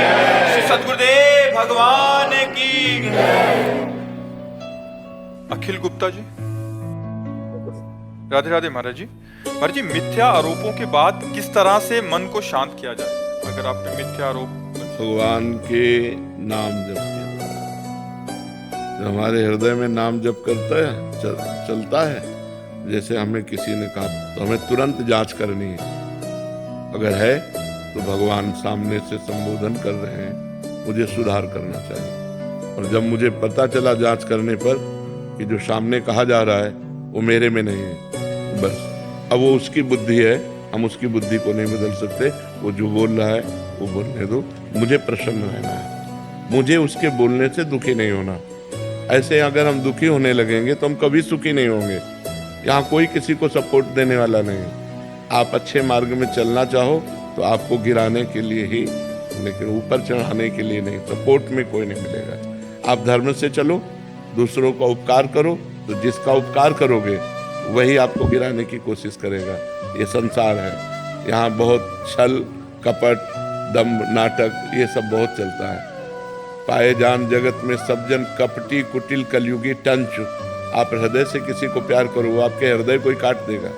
श्री सद्गुरुदेव भगवान की। अखिल गुप्ता जी, राधे राधे महाराज जी। महाराज जी, मिथ्या आरोपों के बाद किस तरह से मन को शांत किया जाए? अगर आप पे मिथ्या आरोप। भगवान के नाम जप के जो हमारे हृदय में नाम जप करता है चलता है, जैसे हमें किसी ने कहा तो हमें तुरंत जांच करनी है। अगर है तो भगवान सामने से संबोधन कर रहे हैं, मुझे सुधार करना चाहिए। और जब मुझे पता चला जांच करने पर कि जो सामने कहा जा रहा है वो मेरे में नहीं है, बस अब वो उसकी बुद्धि है, हम उसकी बुद्धि को नहीं बदल सकते। वो जो बोल रहा है वो बोलने दो, मुझे प्रसन्न रहना है, मुझे उसके बोलने से दुखी नहीं होना। ऐसे अगर हम दुखी होने लगेंगे तो हम कभी सुखी नहीं होंगे। यहाँ कोई किसी को सपोर्ट देने वाला नहीं। आप अच्छे मार्ग में चलना चाहो तो आपको गिराने के लिए ही, लेकिन ऊपर चढ़ाने के लिए नहीं। सपोर्ट में कोई नहीं मिलेगा। आप धर्म से चलो, दूसरों का उपकार करो, तो जिसका उपकार करोगे वही आपको गिराने की कोशिश करेगा। ये संसार है, यहाँ बहुत छल कपट दम्भ नाटक ये सब बहुत चलता है। पाए जान जगत में सब जन कपटी कुटिल कलयुगी टंच। आप हृदय से किसी को प्यार करो, वो आपके हृदय को ही काट देगा।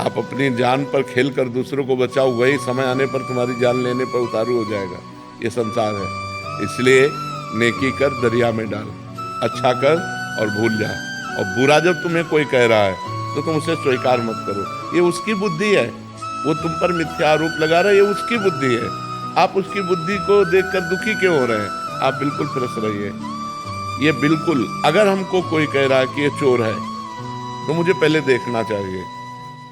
आप अपनी जान पर खेल कर दूसरों को बचाओ, वही समय आने पर तुम्हारी जान लेने पर उतारू हो जाएगा। ये संसार है, इसलिए नेकी कर दरिया में डाल, अच्छा कर और भूल जा। और बुरा जब तुम्हें कोई कह रहा है तो तुम उसे स्वीकार मत करो। ये उसकी बुद्धि है, वो तुम पर मिथ्या आरोप लगा रहा है, ये उसकी बुद्धि है। आप उसकी बुद्धि को देखकर दुखी क्यों हो रहे हैं? आप बिल्कुल फ्रेश रहिए। ये बिल्कुल, अगर हमको कोई कह रहा है कि ये चोर है तो मुझे पहले देखना चाहिए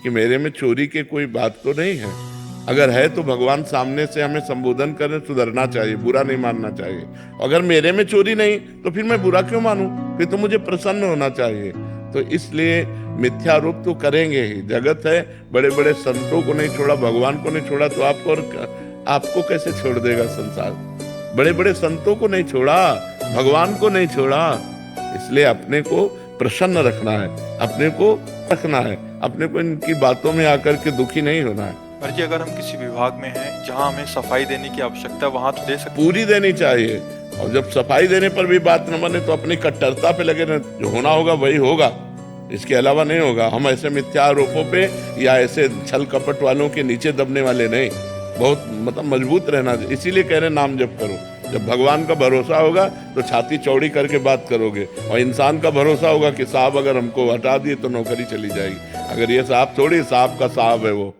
कि मेरे में चोरी की कोई बात तो नहीं है। अगर है तो भगवान सामने से हमें संबोधन करें, सुधरना चाहिए, बुरा नहीं मानना चाहिए। अगर मेरे में चोरी नहीं तो फिर मैं बुरा क्यों मानूं? फिर तो मुझे प्रसन्न होना चाहिए। तो इसलिए मिथ्यारोप तो करेंगे ही। जगत है, बड़े बड़े संतों को नहीं छोड़ा, भगवान को नहीं छोड़ा, तो आपको कैसे छोड़ देगा संसार? बड़े बड़े संतों को नहीं छोड़ा, भगवान को नहीं छोड़ा। इसलिए अपने को प्रसन्न रखना है, अपने को रखना है, अपने को इनकी बातों में आकर के दुखी नहीं होना है। महाराज जी, अगर हम किसी विभाग में हैं जहां हमें सफाई देने की आवश्यकता है, वहां तो दे सकते? पूरी देनी चाहिए। और जब सफाई देने पर भी बात न बने तो अपनी कट्टरता पे लगे न, जो होना होगा वही होगा, इसके अलावा नहीं होगा। हम ऐसे मिथ्या आरोपों पे या ऐसे छल कपट वालों के नीचे दबने वाले नहीं, बहुत मतलब मजबूत रहना। इसीलिए कह रहे नाम जप करो। जब भगवान का भरोसा होगा तो छाती चौड़ी करके बात करोगे, और इंसान का भरोसा होगा कि साहब अगर हमको हटा दिए तो नौकरी चली जाएगी। अगर ये साहब थोड़ी, साहब का साहब है वो।